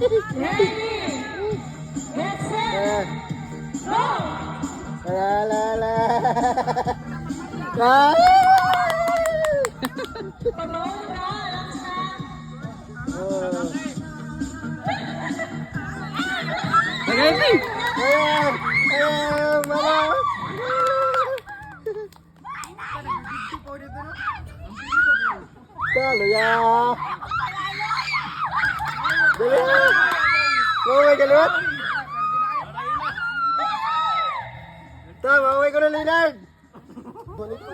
Get set. Go. La la la. Ah! Pag-roll na. Relax na. Oh. Magaling! Ayan! Ayan! Mama! Talo ya! Dali! Mawaway ka luwat! Mawaway ko na Leonard! Balik ko!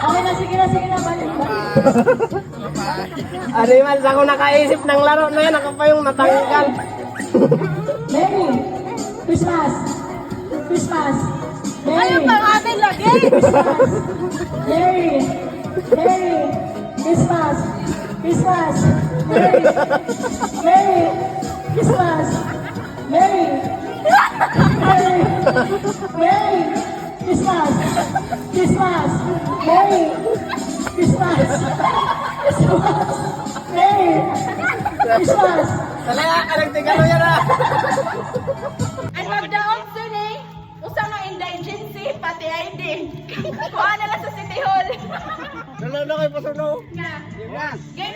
Okay na, sige na, balik. Animals, ako nakaisip ng laro na yan. Ako pa yung natanggal. Merry Christmas. Christmas. Merry. Ano pang atin lagi? Merry. Merry Christmas. Christmas. Merry. Merry Christmas. Merry. Merry. Merry Christmas. Christmas. Merry Christmas. Christmas. Merry Christmas. Talaya ka nagtigalo yan ah. Ang magdaong sun eh. Usa nga indigency, pati ID. Kuha na lang sa City Hall. Lalo na kayo pasuno. Nga. Yan. Game